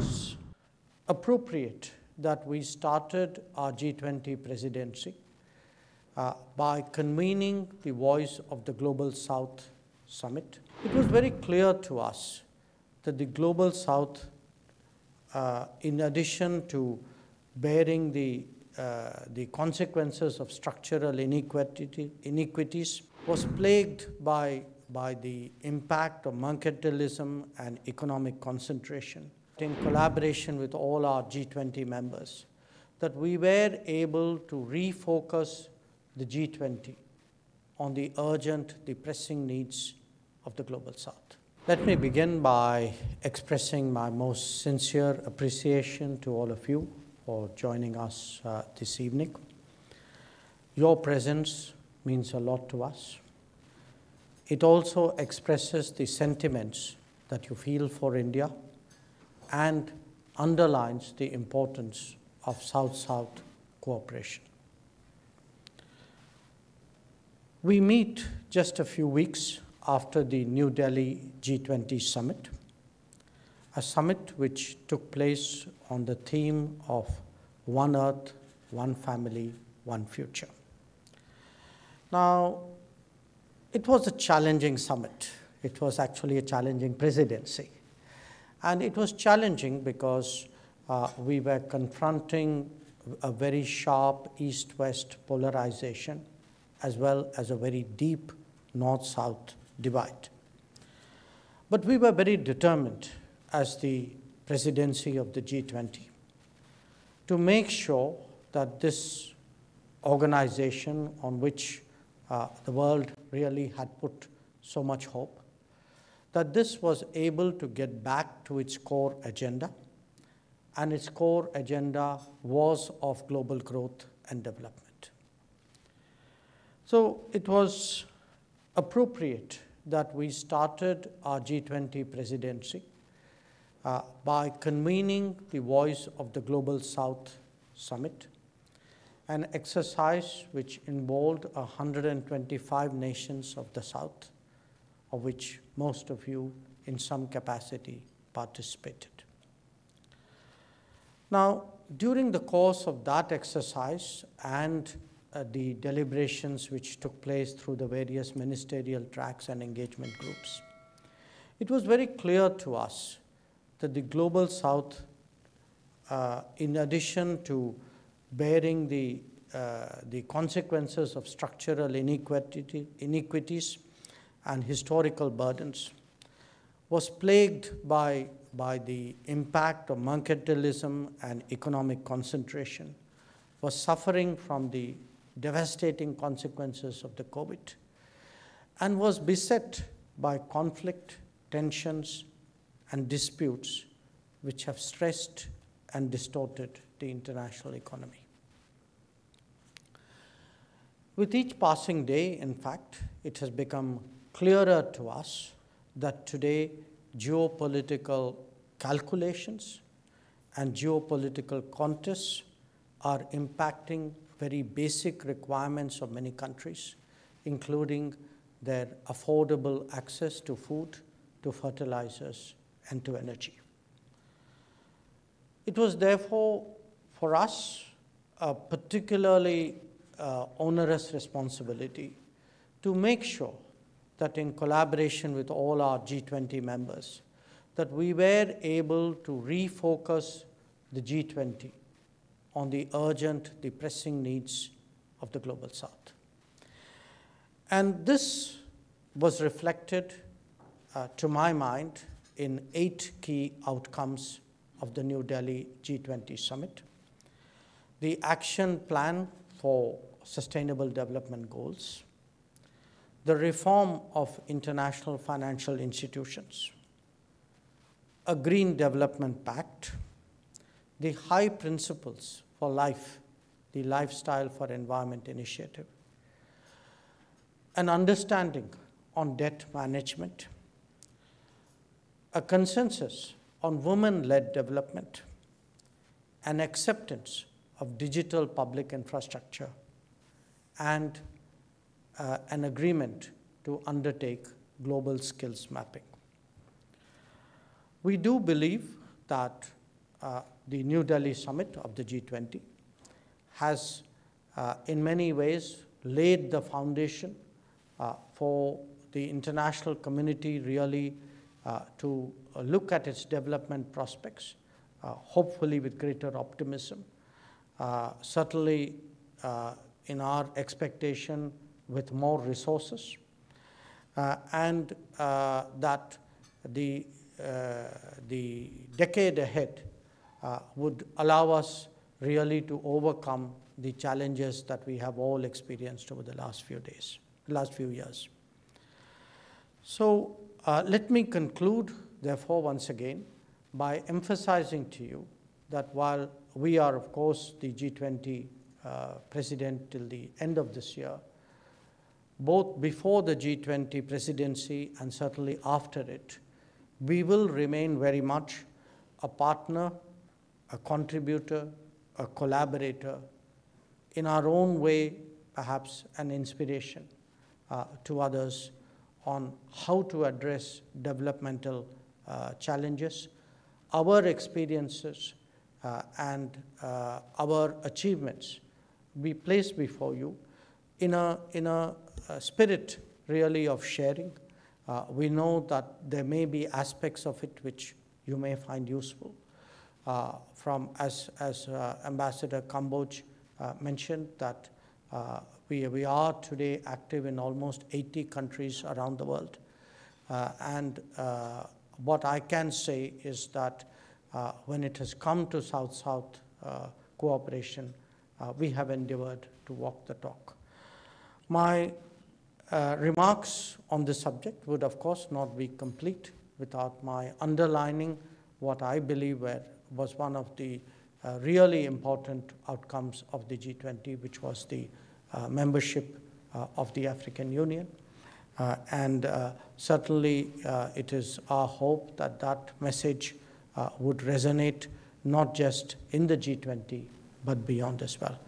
was appropriate that we started our G20 presidency by convening the Voice of the Global South Summit. It was very clear to us that the Global South, in addition to bearing the consequences of structural inequities, was plagued by the impact of mercantilism and economic concentration. In collaboration with all our G20 members, that we were able to refocus the G20 on the urgent, the pressing needs of the Global South. Let me begin by expressing my most sincere appreciation to all of you for joining us this evening. Your presence means a lot to us. It also expresses the sentiments that you feel for India and underlines the importance of South-South cooperation. We meet just a few weeks after the New Delhi G20 summit, a summit which took place on the theme of One Earth, One Family, One Future. Now, it was a challenging summit. It was actually a challenging presidency. And it was challenging because we were confronting a very sharp east-west polarization, as well as a very deep north-south divide. But we were very determined as the presidency of the G20 to make sure that this organization on which the world really had put so much hope, that this was able to get back to its core agenda, and its core agenda was of global growth and development. So it was appropriate that we started our G20 presidency by convening the Voice of the Global South Summit, an exercise which involved 125 nations of the South, of which most of you in some capacity participated. Now, during the course of that exercise and the deliberations which took place through the various ministerial tracks and engagement groups, it was very clear to us that the Global South, in addition to bearing the consequences of structural inequities and historical burdens, was plagued by the impact of mercantilism and economic concentration, was suffering from the devastating consequences of the COVID, and was beset by conflict, tensions, and disputes which have stressed and distorted the international economy. With each passing day, in fact, it has become clearer to us that today geopolitical calculations and geopolitical contests are impacting very basic requirements of many countries, including their affordable access to food, to fertilizers, and to energy. It was therefore for us a particularly onerous responsibility to make sure that in collaboration with all our G20 members, that we were able to refocus the G20 on the urgent, the pressing needs of the Global South. And this was reflected, to my mind, in 8 key outcomes of the New Delhi G20 summit. The action plan for sustainable development goals, the reform of international financial institutions, a green development pact, the high principles for life, the lifestyle for environment initiative, an understanding on debt management, a consensus on women-led development, an acceptance of digital public infrastructure, and an agreement to undertake global skills mapping. We do believe that the New Delhi summit of the G20 has in many ways laid the foundation for the international community really to look at its development prospects, hopefully with greater optimism, certainly in our expectation with more resources, and that the decade ahead would allow us really to overcome the challenges that we have all experienced over the last few years. So let me conclude, therefore, once again, by emphasizing to you that while we are, of course, the G20 president till the end of this year, both before the G20 presidency and certainly after it, we will remain very much a partner, a contributor, a collaborator, in our own way, perhaps an inspiration to others on how to address developmental challenges. Our experiences and our achievements we place before you in a spirit really of sharing. We know that there may be aspects of it which you may find useful. As Ambassador Kamboj mentioned, that we are today active in almost 80 countries around the world. And what I can say is that when it has come to South-South cooperation, we have endeavored to walk the talk. My remarks on this subject would, of course, not be complete without my underlining what I believe was one of the really important outcomes of the G20, which was the membership of the African Union. And certainly it is our hope that that message would resonate not just in the G20, but beyond as well.